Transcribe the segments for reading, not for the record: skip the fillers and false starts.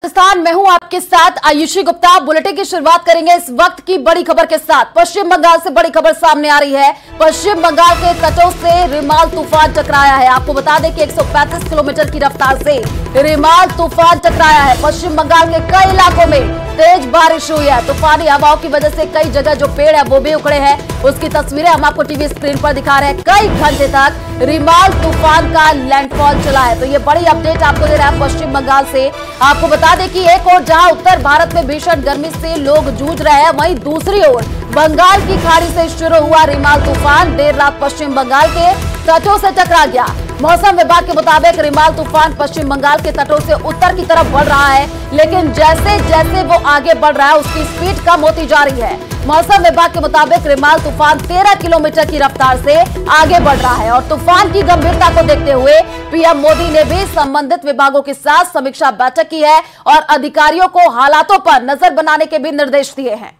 पाकिस्तान में हूं आपके साथ आयुषी गुप्ता। बुलेटिन की शुरुआत करेंगे इस वक्त की बड़ी खबर के साथ। पश्चिम बंगाल से बड़ी खबर सामने आ रही है। पश्चिम बंगाल के तटों से रिमाल तूफान टकराया है। आपको बता दें कि 135 किलोमीटर की रफ्तार से रिमाल तूफान टकराया है। पश्चिम बंगाल के कई इलाकों में तेज बारिश हुई है। तूफानी हवाओं की वजह से कई जगह जो पेड़ है वो भी उखड़े हैं। उसकी तस्वीरें हम आपको टीवी स्क्रीन पर दिखा रहे हैं। कई घंटे तक रिमाल तूफान का लैंडफॉल चला है। तो ये बड़ी अपडेट आपको दे रहा है पश्चिम बंगाल से। आपको बता दें कि एक ओर जहां उत्तर भारत में भीषण गर्मी से लोग जूझ रहे हैं, वहीं दूसरी ओर बंगाल की खाड़ी से शुरू हुआ रिमाल तूफान देर रात पश्चिम बंगाल के तटों से टकरा गया। मौसम विभाग के मुताबिक रिमाल तूफान पश्चिम बंगाल के तटों से उत्तर की तरफ बढ़ रहा है, लेकिन जैसे जैसे वो आगे बढ़ रहा है उसकी स्पीड कम होती जा रही है। मौसम विभाग के मुताबिक रिमाल तूफान 13 किलोमीटर की रफ्तार से आगे बढ़ रहा है और तूफान की गंभीरता को देखते हुए पीएम मोदी ने भी संबंधित विभागों के साथ समीक्षा बैठक की है और अधिकारियों को हालातों पर नजर बनाने के भी निर्देश दिए हैं।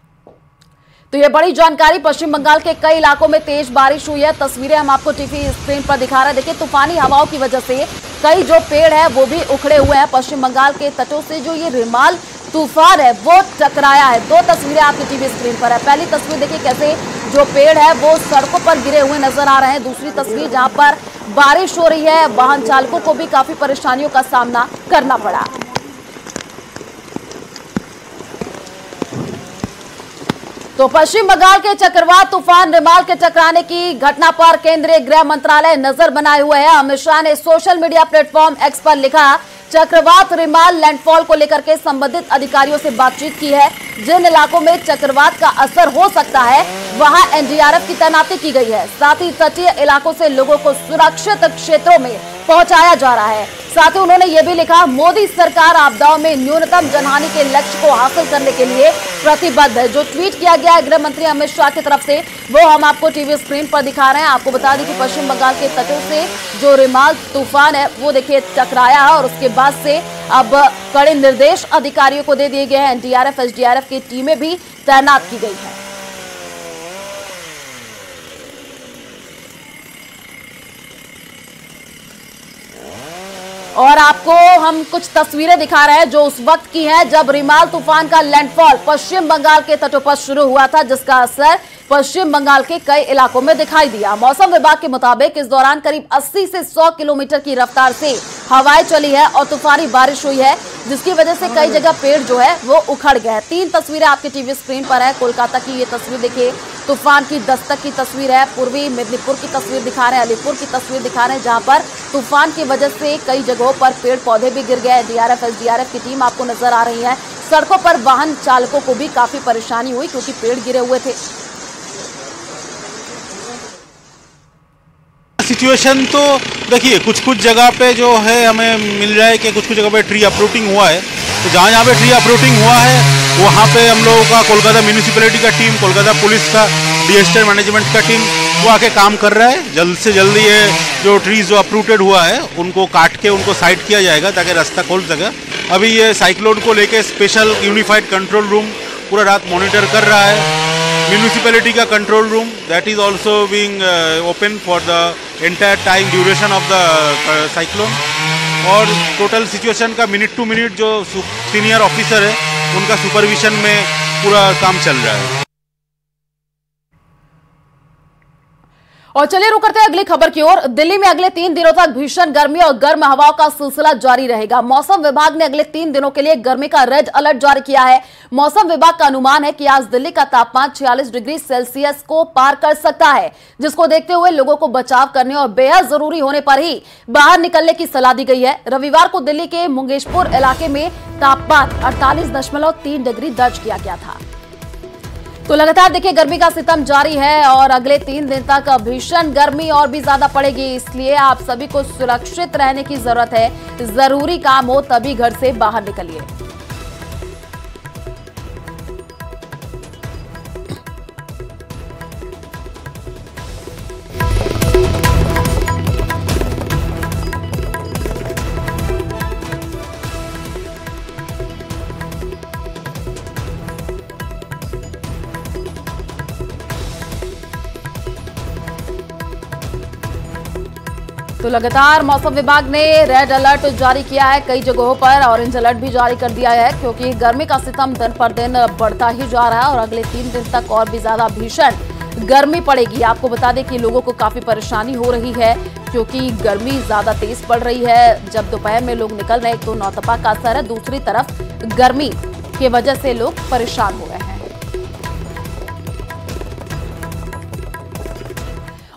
तो ये बड़ी जानकारी। पश्चिम बंगाल के कई इलाकों में तेज बारिश हुई है। तस्वीरें हम आपको टीवी स्क्रीन पर दिखा रहे हैं। देखिए, तूफानी हवाओं की वजह से कई जो पेड़ है वो भी उखड़े हुए हैं। पश्चिम बंगाल के तटों से जो ये रिमाल तूफान है वो टकराया है। दो तस्वीरें आपकी टीवी स्क्रीन पर है। पहली तस्वीर देखिए कैसे जो पेड़ है वो सड़कों पर गिरे हुए नजर आ रहे हैं। दूसरी तस्वीर जहां पर बारिश हो रही है, वाहन चालकों को भी काफी परेशानियों का सामना करना पड़ा। तो पश्चिम बंगाल के चक्रवात तूफान रिमाल के टकराने की घटना पर केंद्रीय गृह मंत्रालय नजर बनाए हुए है। अमित शाह ने सोशल मीडिया प्लेटफॉर्म एक्स पर लिखा, चक्रवात रिमाल लैंडफॉल को लेकर के संबंधित अधिकारियों से बातचीत की है। जिन इलाकों में चक्रवात का असर हो सकता है वहां एनडीआरएफ की तैनाती की गई है। साथ ही तटीय इलाकों से लोगों को सुरक्षित क्षेत्रों में पहुंचाया जा रहा है। साथ ही उन्होंने ये भी लिखा, मोदी सरकार आपदाओं में न्यूनतम जनहानि के लक्ष्य को हासिल करने के लिए प्रतिबद्ध है। जो ट्वीट किया गया है गृह मंत्री अमित शाह की तरफ से वो हम आपको टीवी स्क्रीन पर दिखा रहे हैं। आपको बता दें कि पश्चिम बंगाल के तटों से जो रिमाल तूफान है वो देखिए टकराया है और उसके बाद से अब कड़े निर्देश अधिकारियों को दे दिए गए हैं। एनडीआरएफ एसडीआरएफ की टीमें भी तैनात की गई है। और आपको हम कुछ तस्वीरें दिखा रहे हैं जो उस वक्त की हैं जब रिमाल तूफान का लैंडफॉल पश्चिम बंगाल के तटों पर शुरू हुआ था, जिसका असर पश्चिम बंगाल के कई इलाकों में दिखाई दिया। मौसम विभाग के मुताबिक इस दौरान करीब 80 से 100 किलोमीटर की रफ्तार से हवाएं चली है और तूफानी बारिश हुई है, जिसकी वजह से कई जगह पेड़ जो है वो उखड़ गए हैं। 3 तस्वीरें आपकी टीवी स्क्रीन पर है। कोलकाता की ये तस्वीर देखिए, तूफान की दस्तक की तस्वीर है। पूर्वी मेदिनीपुर की तस्वीर दिखा रहे हैं, अलीपुर की तस्वीर दिखा रहे हैं, जहां पर तूफान की वजह से कई जगहों पर पेड़ पौधे भी गिर गए। डीआरएफ एसडीआरएफ की टीम आपको नजर आ रही है। सड़कों पर वाहन चालकों को भी काफी परेशानी हुई क्योंकि पेड़ गिरे हुए थे। सिचुएशन तो देखिए, कुछ कुछ जगह पे जो है हमें मिल रहा है कि कुछ कुछ जगह पे ट्री अपरूटिंग हुआ है। तो जहाँ जहाँ पे ट्री अपरूटिंग हुआ है वहाँ पे हम लोगों का कोलकाता म्यूनिसिपैलिटी का टीम, कोलकाता पुलिस का, डिजास्टर मैनेजमेंट का टीम वो आके काम कर रहा है। जल्द से जल्द ये जो ट्रीज जो अपरूटेड हुआ है उनको काट के उनको साइड किया जाएगा ताकि रास्ता खोल सके। अभी ये साइक्लोन को लेके स्पेशल यूनिफाइड कंट्रोल रूम पूरा रात मॉनिटर कर रहा है। म्यूनिसिपैलिटी का control room that is also being open for the entire time duration of the cyclone. और टोटल सिचुएशन का मिनट टू मिनट जो सीनियर ऑफिसर है उनका सुपरविजन में पूरा काम चल रहा है। और चलिए रुक करते हैं अगली खबर की ओर। दिल्ली में अगले 3 दिनों तक भीषण गर्मी और गर्म हवाओं का सिलसिला जारी रहेगा। मौसम विभाग ने अगले 3 दिनों के लिए गर्मी का रेड अलर्ट जारी किया है। मौसम विभाग का अनुमान है कि आज दिल्ली का तापमान 46 डिग्री सेल्सियस को पार कर सकता है, जिसको देखते हुए लोगों को बचाव करने और बेहद जरूरी होने पर ही बाहर निकलने की सलाह दी गई है। रविवार को दिल्ली के मुंगेशपुर इलाके में तापमान 48.3 डिग्री दर्ज किया गया था। तो लगातार देखिए गर्मी का सितम जारी है और अगले 3 दिन तक भीषण गर्मी और भी ज्यादा पड़ेगी। इसलिए आप सभी को सुरक्षित रहने की जरूरत है। जरूरी काम हो तभी घर से बाहर निकलिए। तो लगातार मौसम विभाग ने रेड अलर्ट जारी किया है, कई जगहों पर ऑरेंज अलर्ट भी जारी कर दिया है, क्योंकि गर्मी का सितम दिन पर दिन बढ़ता ही जा रहा है और अगले 3 दिन तक और भी ज्यादा भीषण गर्मी पड़ेगी। आपको बता दें कि लोगों को काफी परेशानी हो रही है, क्योंकि गर्मी ज्यादा तेज पड़ रही है। जब दोपहर में लोग निकल रहे हैं, तो नौतपा का असर है, दूसरी तरफ गर्मी की वजह से लोग परेशान हो रहे हैं।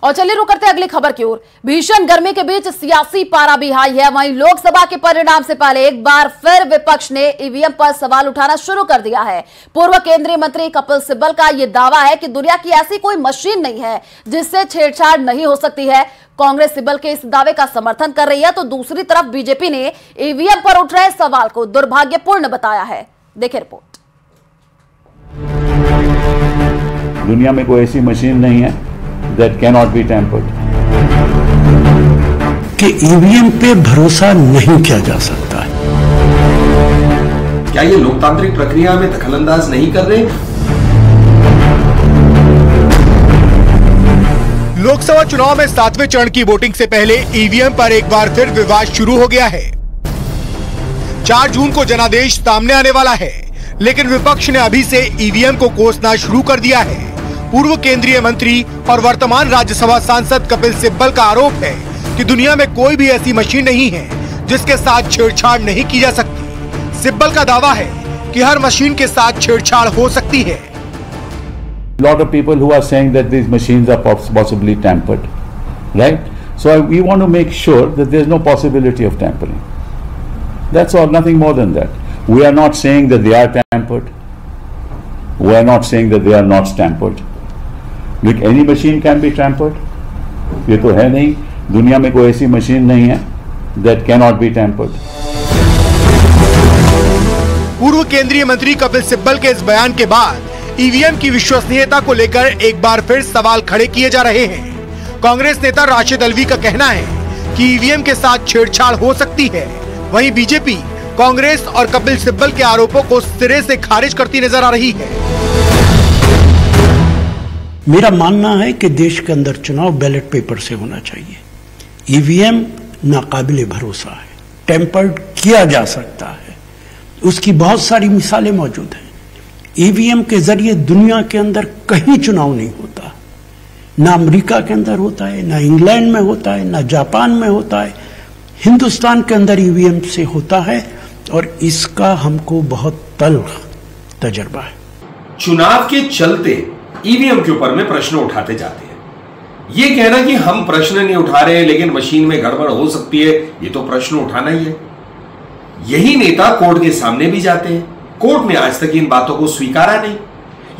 और चलिए रुक करते हैं अगली खबर की ओर। भीषण गर्मी के बीच सियासी पारा भी हाई है। वहीं लोकसभा के परिणाम से पहले एक बार फिर विपक्ष ने ईवीएम पर सवाल उठाना शुरू कर दिया है। पूर्व केंद्रीय मंत्री कपिल सिब्बल का यह दावा है कि दुनिया की ऐसी कोई मशीन नहीं है जिससे छेड़छाड़ नहीं हो सकती है। कांग्रेस सिब्बल के इस दावे का समर्थन कर रही है, तो दूसरी तरफ बीजेपी ने ईवीएम पर उठ रहे सवाल को दुर्भाग्यपूर्ण बताया है। देखिए रिपोर्ट। दुनिया में कोई ऐसी मशीन नहीं है that cannot be tampered. कि ईवीएम पे भरोसा नहीं किया जा सकता है। क्या ये लोकतांत्रिक प्रक्रिया में दखलंदाज नहीं कर रहे? लोकसभा चुनाव में 7वें चरण की वोटिंग से पहले ईवीएम पर एक बार फिर विवाद शुरू हो गया है। 4 जून को जनादेश सामने आने वाला है, लेकिन विपक्ष ने अभी से ईवीएम को कोसना शुरू कर दिया है। पूर्व केंद्रीय मंत्री और वर्तमान राज्यसभा सांसद कपिल सिब्बल का आरोप है कि दुनिया में कोई भी ऐसी मशीन नहीं है जिसके साथ छेड़छाड़ नहीं की जा सकती। सिब्बल का दावा है कि हर मशीन के साथ छेड़छाड़ हो सकती है। Lot of people who are saying that these machines are possibly tampered, right? So we want to make sure that there is no possibility of tampering. That's all, nothing more than that. We are not saying that they are tampered. We are not saying that they are not tampered. Look, any machine can be tampered. ये तो है नहीं, दुनिया में कोई ऐसी machine नहीं है that cannot be tampered. पूर्व केंद्रीय मंत्री कपिल सिब्बल के इस बयान के बाद ईवीएम की विश्वसनीयता को लेकर एक बार फिर सवाल खड़े किए जा रहे हैं। कांग्रेस नेता राशिद अल्वी का कहना है कि ईवीएम के साथ छेड़छाड़ हो सकती है। वहीं बीजेपी कांग्रेस और कपिल सिब्बल के आरोपों को सिरे से खारिज करती नजर आ रही है। मेरा मानना है कि देश के अंदर चुनाव बैलेट पेपर से होना चाहिए। ईवीएम नाकाबिले भरोसा है, टेम्पर्ड किया जा सकता है, उसकी बहुत सारी मिसालें मौजूद हैं। ईवीएम के जरिए दुनिया के अंदर कहीं चुनाव नहीं होता, ना अमेरिका के अंदर होता है, ना इंग्लैंड में होता है, ना जापान में होता है। हिंदुस्तान के अंदर ईवीएम से होता है और इसका हमको बहुत तल्ख तजर्बा है। चुनाव के चलते ईवीएम के ऊपर में प्रश्न उठाते जाते हैं। ये कहना कि हम प्रश्न नहीं उठा रहे लेकिन मशीन में गड़बड़ हो सकती है, ये तो प्रश्न उठाना ही है। यही नेता कोर्ट के सामने भी जाते हैं, कोर्ट ने आज तक इन बातों को स्वीकारा नहीं।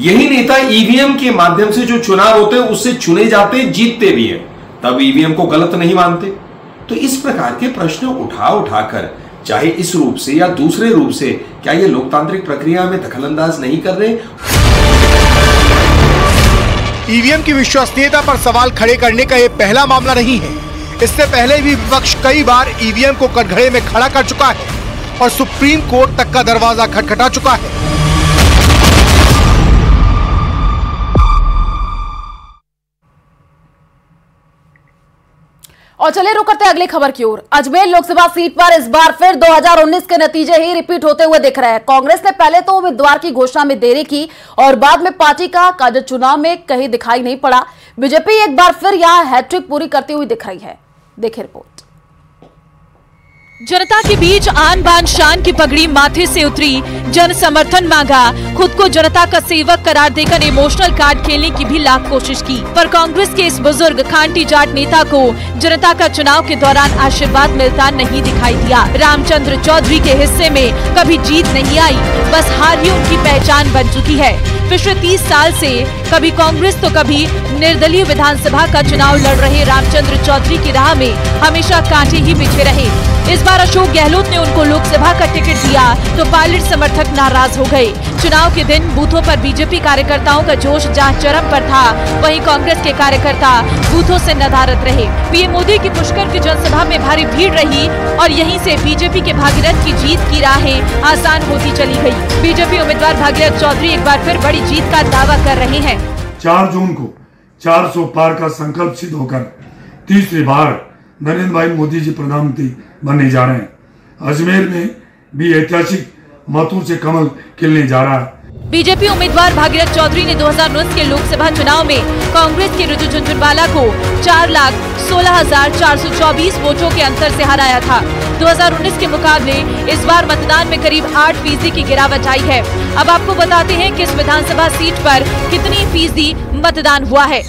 यही नेता ईवीएम के माध्यम से जो चुनाव होते हैं उससे चुने जाते, जीतते भी हैं, तब ईवीएम को गलत नहीं मानते। तो इस प्रकार के प्रश्न उठाकर चाहे इस रूप से या दूसरे रूप से, क्या ये लोकतांत्रिक प्रक्रिया में दखलंदाज नहीं कर रहे? ईवीएम की विश्वसनीयता पर सवाल खड़े करने का ये पहला मामला नहीं है। इससे पहले भी विपक्ष कई बार ईवीएम को कटघरे में खड़ा कर चुका है और सुप्रीम कोर्ट तक का दरवाजा खटखटा चुका है। और चलिए रुक करते हैं अगली खबर की ओर। अजमेर लोकसभा सीट पर इस बार फिर 2019 के नतीजे ही रिपीट होते हुए दिख रहे हैं। कांग्रेस ने पहले तो उम्मीदवार की घोषणा में देरी की और बाद में पार्टी का काज चुनाव में कहीं दिखाई नहीं पड़ा। बीजेपी एक बार फिर यहां हैट्रिक पूरी करती हुई दिख रही है। देखिए रिपोर्ट। जनता के बीच आन बान शान की पगड़ी माथे से उतरी, जन समर्थन मांगा, खुद को जनता का सेवक करार देकर इमोशनल कार्ड खेलने की भी लाख कोशिश की, पर कांग्रेस के इस बुजुर्ग खांटी जाट नेता को जनता का चुनाव के दौरान आशीर्वाद मिलता नहीं दिखाई दिया। रामचंद्र चौधरी के हिस्से में कभी जीत नहीं आई, बस हार ही उनकी पहचान बन चुकी है। पिछले 30 साल से कभी कांग्रेस तो कभी निर्दलीय विधानसभा का चुनाव लड़ रहे रामचंद्र चौधरी की राह में हमेशा कांटे ही बिछे रहे। इस बार अशोक गहलोत ने उनको लोकसभा का टिकट दिया तो पायलट समर्थक नाराज हो गए। चुनाव के दिन बूथों पर बीजेपी कार्यकर्ताओं का जोश जहां चरम पर था, वहीं कांग्रेस के कार्यकर्ता बूथों से नदारद रहे। पीएम मोदी की पुष्कर की जनसभा में भारी भीड़ रही और यहीं से बीजेपी के भागीरथ की जीत की राहें आसान होती चली गयी। बीजेपी उम्मीदवार भागीरथ चौधरी एक बार फिर बड़ी जीत का दावा कर रहे हैं। 4 जून को 400 पार का संकल्प सिद्ध होकर तीसरी बार नरेंद्र भाई मोदी जी प्रधानमंत्री बनने जा रहे हैं। अजमेर में भी ऐतिहासिक मतों से कमल खिलने जा रहा है। बीजेपी उम्मीदवार भागीरथ चौधरी ने 2019 के लोकसभा चुनाव में कांग्रेस के रिजू झुनझुनवाला को 4,16,424 वोटों के अंतर से हराया था। 2019 के मुकाबले इस बार मतदान में करीब 8% की गिरावट आई है। अब आपको बताते हैं कि इस विधानसभा सीट पर कितनी फीसदी मतदान हुआ है।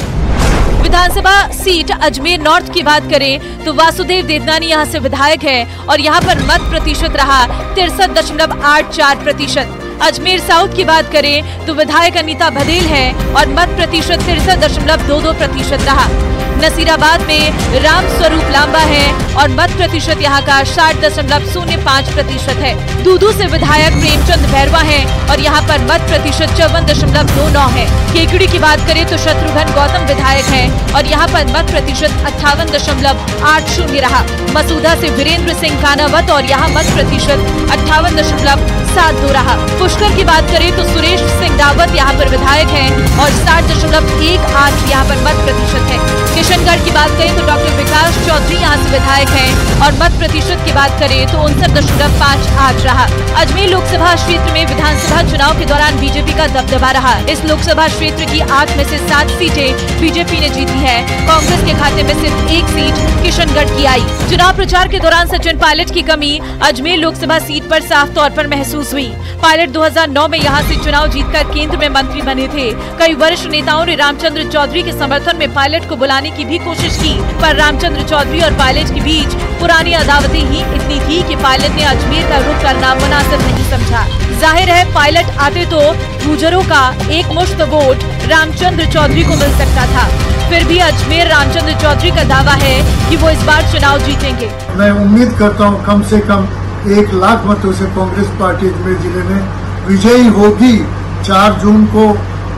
विधानसभा सीट अजमेर नॉर्थ की बात करें तो वासुदेव देवनानी यहां से विधायक हैं और यहां पर मत प्रतिशत रहा 63.84%। अजमेर साउथ की बात करें तो विधायक अनीता बघेल हैं और मत प्रतिशत 63.22% रहा। नसीराबाद में राम स्वरूप लांबा है और मत प्रतिशत यहाँ का 60.05% है। दूदू से विधायक प्रेमचंद भैरवा हैं और यहाँ पर मत प्रतिशत 54.29 है। केकड़ी की बात करें तो शत्रुघ्न गौतम विधायक हैं और यहाँ पर मत प्रतिशत 58.80 रहा। मसूदा से वीरेंद्र सिंह कानावत और यहाँ मत प्रतिशत 58.72 रहा। पुष्कर की बात करें तो सुरेश सिंह रावत यहाँ पर विधायक हैं और 60.18 यहाँ पर मत प्रतिशत है। किशनगढ़ की बात करें तो डॉक्टर विकास चौधरी यहाँ से विधायक हैं और मत प्रतिशत की बात करें तो 59.58 रहा। अजमेर लोकसभा क्षेत्र में विधानसभा चुनाव के दौरान बीजेपी का दबदबा रहा। इस लोकसभा क्षेत्र की 8 में से 7 सीटें बीजेपी ने जीती है। कांग्रेस के खाते में सिर्फ 1 सीट किशनगढ़ की आई। चुनाव प्रचार के दौरान सचिन पायलट की कमी अजमेर लोकसभा सीट पर साफ तौर पर महसूस हुई। पायलट 2009 में यहाँ से चुनाव जीतकर केंद्र में मंत्री बने थे। कई वरिष्ठ नेताओं ने रामचंद्र चौधरी के समर्थन में पायलट को बुलाने की भी कोशिश की, पर रामचंद्र चौधरी और पायलट के बीच पुरानी अदावतें ही इतनी थी कि पायलट ने अजमेर का रुख करना मुनासिब नहीं समझा। जाहिर है पायलट आते तो गुजरों का एक मुश्त वोट रामचंद्र चौधरी को मिल सकता था। फिर भी अजमेर रामचंद्र चौधरी का दावा है कि वो इस बार चुनाव जीतेंगे। मैं उम्मीद करता हूँ कम से कम 1 लाख मतों से कांग्रेस पार्टी अजमेर जिले में विजयी होगी। 4 जून को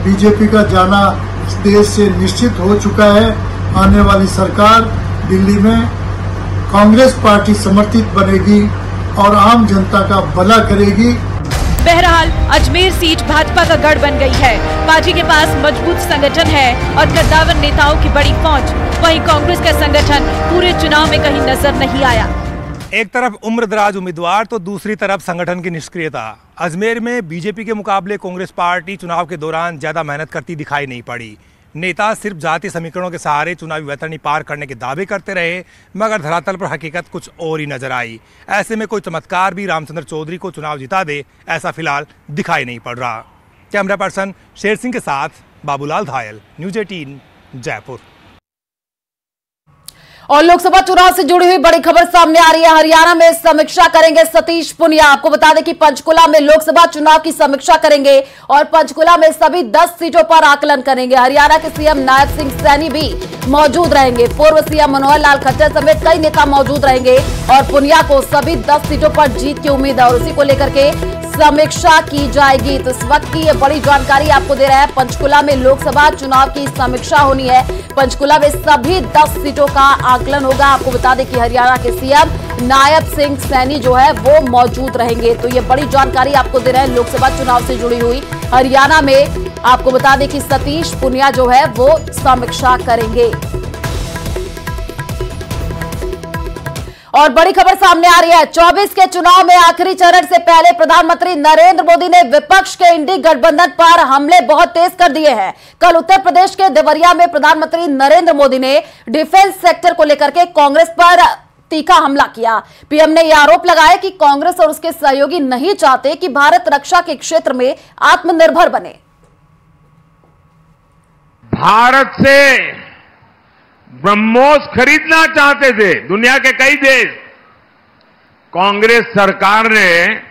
बीजेपी का जाना देश से निश्चित हो चुका है। आने वाली सरकार दिल्ली में कांग्रेस पार्टी समर्थित बनेगी और आम जनता का भला करेगी। बहरहाल अजमेर सीट भाजपा का गढ़ बन गई है। पार्टी के पास मजबूत संगठन है और कद्दावर नेताओं की बड़ी पहुंच। वहीं कांग्रेस का संगठन पूरे चुनाव में कहीं नजर नहीं आया। एक तरफ उम्रदराज उम्मीदवार तो दूसरी तरफ संगठन की निष्क्रियता। अजमेर में बीजेपी के मुकाबले कांग्रेस पार्टी चुनाव के दौरान ज्यादा मेहनत करती दिखाई नहीं पड़ी। नेता सिर्फ जातीय समीकरणों के सहारे चुनावी वैतरणी पार करने के दावे करते रहे, मगर धरातल पर हकीकत कुछ और ही नजर आई। ऐसे में कोई चमत्कार भी रामचंद्र चौधरी को चुनाव जिता दे, ऐसा फिलहाल दिखाई नहीं पड़ रहा। कैमरा पर्सन शेर सिंह के साथ बाबूलाल धायल, न्यूज़ 18 जयपुर। और लोकसभा चुनाव से जुड़ी हुई बड़ी खबर सामने आ रही है। हरियाणा में समीक्षा करेंगे सतीश पुनिया। आपको बता दें कि पंचकुला में लोकसभा चुनाव की समीक्षा करेंगे और पंचकुला में सभी 10 सीटों पर आकलन करेंगे। हरियाणा के सीएम नायब सिंह सैनी भी मौजूद रहेंगे। पूर्व सीएम मनोहर लाल खट्टर समेत कई नेता मौजूद रहेंगे और पुनिया को सभी 10 सीटों पर जीत की उम्मीद है और उसी को लेकर के समीक्षा की जाएगी। तो इस वक्त की ये बड़ी जानकारी आपको दे रहा है। पंचकुला में लोकसभा चुनाव की समीक्षा होनी है। पंचकुला में सभी 10 सीटों का आकलन होगा। आपको बता दें कि हरियाणा के सीएम नायब सिंह सैनी जो है वो मौजूद रहेंगे। तो ये बड़ी जानकारी आपको दे रहे हैं लोकसभा चुनाव से जुड़ी हुई। हरियाणा में आपको बता दें कि सतीश पुनिया जो है वो समीक्षा करेंगे। और बड़ी खबर सामने आ रही है। 24 के चुनाव में आखिरी चरण से पहले प्रधानमंत्री नरेंद्र मोदी ने विपक्ष के इंडी गठबंधन पर हमले बहुत तेज कर दिए हैं। कल उत्तर प्रदेश के देवरिया में प्रधानमंत्री नरेंद्र मोदी ने डिफेंस सेक्टर को लेकर के कांग्रेस पर तीखा हमला किया। पीएम ने यह आरोप लगाया कि कांग्रेस और उसके सहयोगी नहीं चाहते कि भारत रक्षा के क्षेत्र में आत्मनिर्भर बने। भारत से ब्रह्मोस खरीदना चाहते थे दुनिया के कई देश। कांग्रेस सरकार ने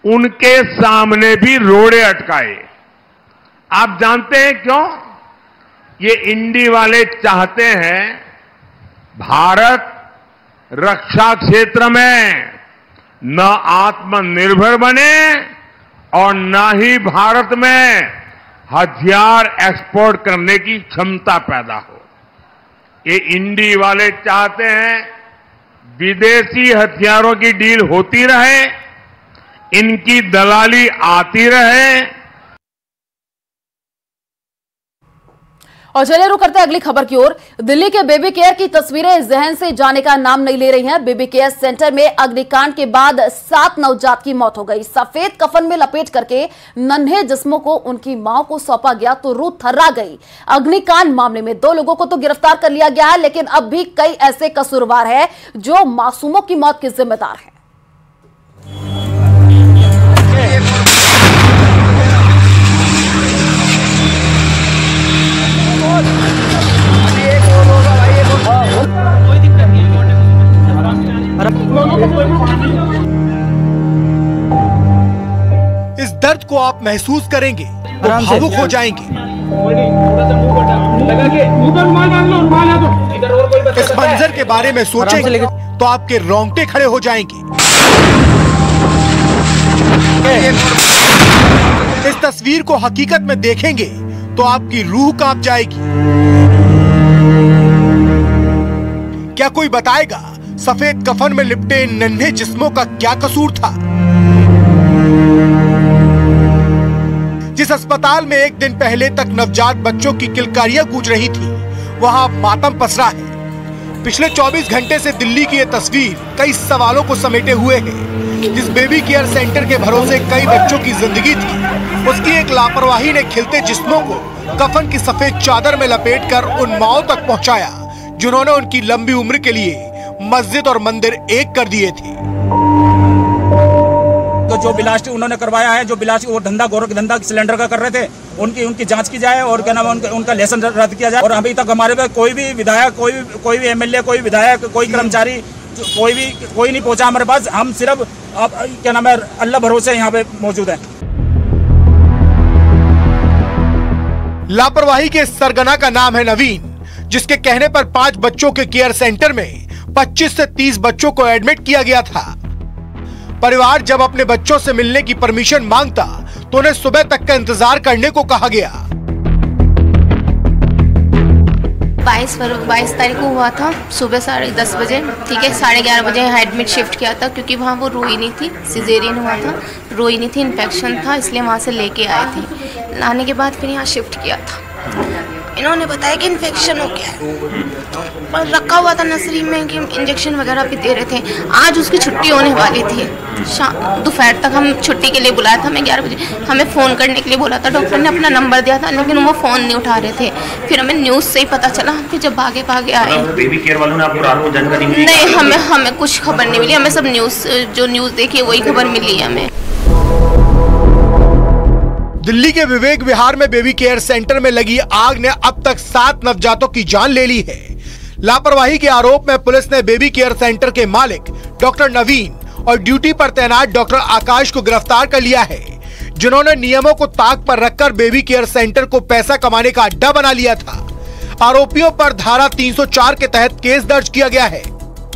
उनके सामने भी रोड़े अटकाए। आप जानते हैं क्यों? ये इंडी वाले चाहते हैं भारत रक्षा क्षेत्र में न आत्मनिर्भर बने और न ही भारत में हथियार एक्सपोर्ट करने की क्षमता पैदा हो। ये इंडी वाले चाहते हैं विदेशी हथियारों की डील होती रहे, इनकी दलाली आती रहे। और चलिए रुक करते हैं अगली खबर की ओर। दिल्ली के बेबी केयर की तस्वीरें जहन से जाने का नाम नहीं ले रही हैं। बेबी केयर सेंटर में अग्निकांड के बाद 7 नवजात की मौत हो गई। सफेद कफन में लपेट करके नन्हे जिस्मों को उनकी मां को सौंपा गया तो रूह थर्रा गई। अग्निकांड मामले में 2 लोगों को तो गिरफ्तार कर लिया गया है, लेकिन अब भी कई ऐसे कसूरवार हैं जो मासूमों की मौत के जिम्मेदार हैं। इस दर्द को आप महसूस करेंगे, भावुक हो जाएंगे। इस मंजर के बारे में सोचेंगे तो आपके रोंगटे खड़े हो जाएंगे। इस तस्वीर को हकीकत में देखेंगे तो आपकी रूह कांप जाएगी। क्या कोई बताएगा सफेद कफन में लिपटे नन्हे जिस्मों का क्या कसूर था? जिस अस्पताल में एक दिन पहले तक नवजात बच्चों की किलकारियां गूंज रही थी, वहां मातम पसरा है। पिछले 24 घंटे से दिल्ली की ये तस्वीर कई सवालों को समेटे हुए है। जिस बेबी केयर सेंटर के भरोसे कई बच्चों की जिंदगी थी, उसकी एक लापरवाही ने खिलते जिस्मों को कफन की सफेद चादर में लपेटकर उन माओं तक पहुंचाया जिन्होंने उनकी लंबी उम्र के लिए मस्जिद और मंदिर एक कर दिए थे। तो जो बिलासपुर उन्होंने करवाया है, जो बिलासपुर और धंधा गौरव धंधा सिलेंडर का कर रहे थे, उनकी जांच की जाए और क्या नाम उनका लाइसेंस रद्द किया जाए। और अभी तक हमारे पे कोई भी विधायक, कोई भी एमएलए, कोई विधायक, कोई कर्मचारी, कोई नहीं पहुंचा हमारे पास। हम सिर्फ क्या नाम है अल्लाह भरोसे यहाँ पे मौजूद है। लापरवाही के सरगना का नाम है नवीन, जिसके कहने पर 5 बच्चों के केयर सेंटर में 25 से 30 बच्चों को एडमिट किया गया था। परिवार जब अपने बच्चों से मिलने की परमिशन मांगता तो उन्हें सुबह तक का इंतजार करने को कहा गया। 22 तारीख को हुआ था, सुबह 10:30 बजे, ठीक है। 11:30 बजे एडमिट शिफ्ट किया था, क्योंकि वहाँ वो रोई नहीं थी, सिजेरियन हुआ था, रोई नहीं थी, इन्फेक्शन था, इसलिए वहाँ से लेके आए थे। लाने के बाद फिर यहाँ शिफ्ट किया था। इन्होंने बताया कि इन्फेक्शन हो गया है, पर रखा हुआ था नर्सरी में कि इंजेक्शन वगैरह भी दे रहे थे। आज उसकी छुट्टी होने वाली थी, दोपहर तक हम छुट्टी के लिए बुलाया था। हमें 11 बजे हमें फ़ोन करने के लिए बोला था, डॉक्टर ने अपना नंबर दिया था, लेकिन वो फ़ोन नहीं उठा रहे थे। फिर हमें न्यूज़ से ही पता चला, फिर जब भागे आए। बेबी केयर वालों ने आपको रात को जानकारी दी? नहीं, हमें कुछ खबर नहीं मिली। हमें सब न्यूज़ देखी वही खबर मिली है हमें। दिल्ली के विवेक विहार में बेबी केयर सेंटर में लगी आग ने अब तक 7 नवजातों की जान ले ली है। लापरवाही के आरोप में पुलिस ने बेबी केयर सेंटर के मालिक डॉक्टर नवीन और ड्यूटी पर तैनात डॉक्टर आकाश को गिरफ्तार कर लिया है, जिन्होंने नियमों को ताक पर रखकर बेबी केयर सेंटर को पैसा कमाने का अड्डा बना लिया था। आरोपियों पर धारा 304 के तहत केस दर्ज किया गया है।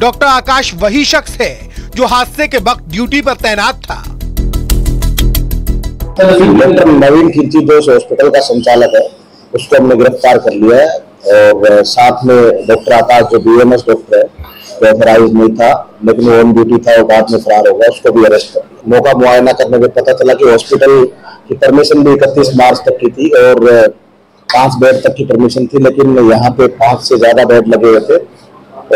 डॉक्टर आकाश वही शख्स है जो हादसे के वक्त ड्यूटी पर तैनात था। डॉक्टर नवीन खिलची जो हॉस्पिटल का संचालक है, उसको हमने गिरफ्तार कर लिया है। और साथ में डॉक्टर आकाश जो बीएमएस डॉक्टर है, जो ऑथराइज नहीं था लेकिन वो ऑन ड्यूटी था, वो बाद में फरार हो गया, उसको भी अरेस्ट कर लिया। मौका मुआयना करने में पता चला कि हॉस्पिटल की परमिशन भी 31 मार्च तक की थी और 5 बेड तक की परमिशन थी, लेकिन यहाँ पे 5 से ज्यादा बेड लगे हुए थे।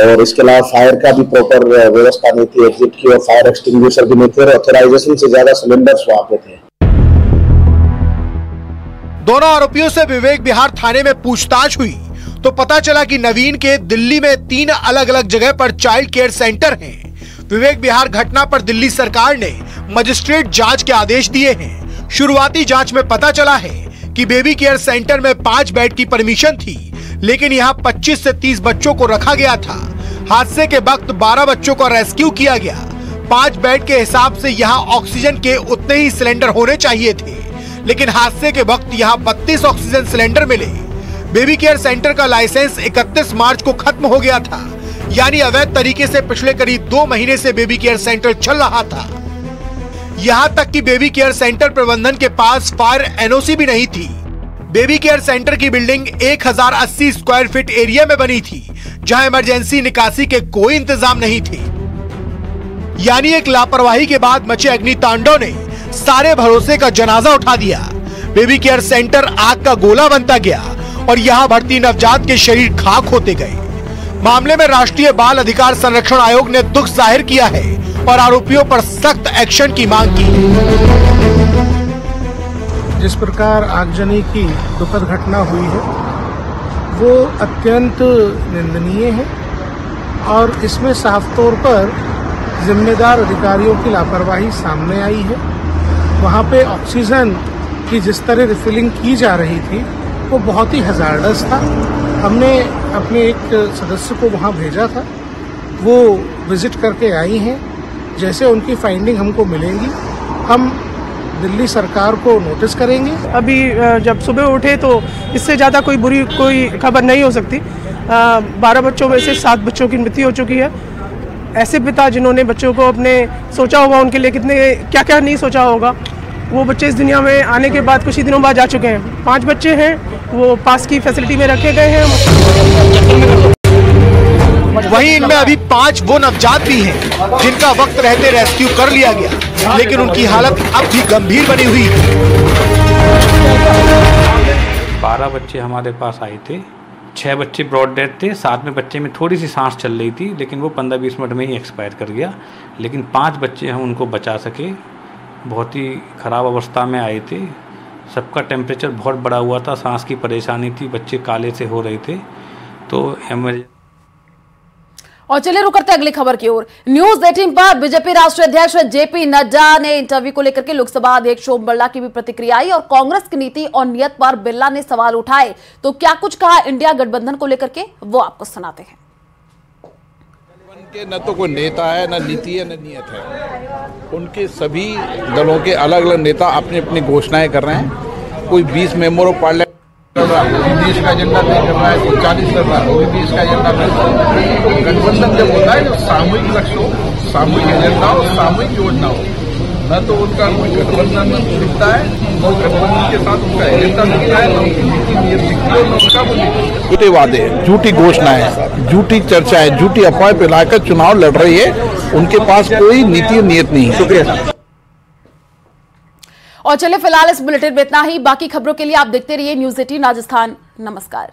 और इसके अलावा फायर का भी प्रॉपर व्यवस्था नहीं थी, एग्जिट की, और फायर एक्सटिंग्विशर भी नहीं थे, और ऑथराइजेशन से ज्यादा सिलेंडर्स वहाँ पे थे। दोनों आरोपियों से विवेक विहार थाने में पूछताछ हुई तो पता चला कि नवीन के दिल्ली में 3 अलग अलग जगह पर चाइल्ड केयर सेंटर हैं। विवेक विहार घटना पर दिल्ली सरकार ने मजिस्ट्रेट जांच के आदेश दिए हैं। शुरुआती जांच में पता चला है कि बेबी केयर सेंटर में 5 बेड की परमिशन थी, लेकिन यहाँ 25 से 30 बच्चों को रखा गया था। हादसे के वक्त 12 बच्चों को रेस्क्यू किया गया। 5 बेड के हिसाब से यहाँ ऑक्सीजन के उतने ही सिलेंडर होने चाहिए थे, लेकिन हादसे के वक्त यहाँ 32 ऑक्सीजन सिलेंडर मिले। बेबी केयर सेंटर का लाइसेंस 31 मार्च को खत्म हो गया था, यानी अवैध तरीके से पिछले करीब 2 महीने से बेबी केयर सेंटर चल रहा था। यहाँ तक कि बेबी केयर सेंटर प्रबंधन के पास फायर एनओसी भी नहीं थी। बेबी केयर सेंटर की बिल्डिंग 1080 स्क्वायर फीट एरिया में बनी थी, जहां इमरजेंसी निकासी के कोई इंतजाम नहीं थे। यानी एक लापरवाही के बाद मचे अग्नि तांडव ने सारे भरोसे का जनाजा उठा दिया। बेबी केयर सेंटर आग का गोला बनता गया और यहाँ भर्ती नवजात के शरीर खाक होते गए। मामले में राष्ट्रीय बाल अधिकार संरक्षण आयोग ने दुख जाहिर किया है और आरोपियों पर सख्त एक्शन की मांग की। जिस प्रकार आगजनी की दुखद घटना हुई है वो अत्यंत निंदनीय है और इसमें साफ तौर पर जिम्मेदार अधिकारियों की लापरवाही सामने आई है। वहाँ पे ऑक्सीजन की जिस तरह रिफिलिंग की जा रही थी वो बहुत ही हजार्डस था। हमने अपने एक सदस्य को वहाँ भेजा था, वो विजिट करके आई हैं। जैसे उनकी फाइंडिंग हमको मिलेंगी हम दिल्ली सरकार को नोटिस करेंगे। अभी जब सुबह उठे तो इससे ज़्यादा कोई बुरी कोई खबर नहीं हो सकती। 12 बच्चों में से 7 बच्चों की मृत्यु हो चुकी है। ऐसे पिता जिन्होंने बच्चों को अपने सोचा होगा उनके लिए कितने क्या क्या नहीं सोचा होगा, वो बच्चे इस दुनिया में आने के बाद कुछ ही दिनों बाद जा चुके हैं। 5 बच्चे हैं, वो पास की फैसिलिटी में रखे गए हैं। वहीं इनमें अभी 5 वो नवजात भी हैं जिनका वक्त रहते रेस्क्यू कर लिया गया, लेकिन उनकी हालत अब भी गंभीर बनी हुई है। 12 बच्चे हमारे पास आए थे, 6 बच्चे ब्रॉड डेथ थे, 7वें बच्चे में थोड़ी सी सांस चल रही थी लेकिन वो 15-20 मिनट में ही एक्सपायर कर गया। लेकिन 5 बच्चे हम उनको बचा सके। बहुत ही ख़राब अवस्था में आए थे, सबका टेम्परेचर बहुत बढ़ा हुआ था, सांस की परेशानी थी, बच्चे काले से हो रहे थे। तो और चलिए रुक करते अगली खबर की ओर। न्यूज 18 पर बीजेपी राष्ट्रीय अध्यक्ष जेपी नड्डा ने इंटरव्यू को लेकर के लोकसभा अध्यक्ष ओम बिरला की भी प्रतिक्रिया आई और कांग्रेस की नीति और नियत पर बिरला ने सवाल उठाए। तो क्या कुछ कहा इंडिया गठबंधन को लेकर के, वो आपको सुनाते हैं। के न तो कोई नेता है, न नीति है, न नियत है। उनके सभी दलों के अलग अलग नेता अपनी अपनी घोषणाएं कर रहे हैं। कोई 20 मेंबर ऑफ पार्लियामेंट कर रहा है, कोई 20 का एजेंडा तय कर रहा है, कोई 40 कर रहा है, कोई 20 का एजेंडा तय कर रहा है। तो गठबंधन जब होता है तो सामूहिक लक्ष्य हो, सामूहिक एजेंडा हो, सामूहिक योजना हो। न तो उनका कोई गठबंधन दिखता है, और गठबंधन के साथ उनका एजेंडा दिखता है, न उनकी नीति नियत दिखती है, न उनका वो झूठे वादे, झूठी घोषणाएं, झूठी चर्चाएं, झूठी अफवाह फैलाकर चुनाव लड़ रही है। उनके पास कोई नीति नियत नहीं है। शुक्रिया। और चलिए फिलहाल इस बुलेटिन में इतना ही। बाकी खबरों के लिए आप देखते रहिए न्यूज 18 राजस्थान। नमस्कार।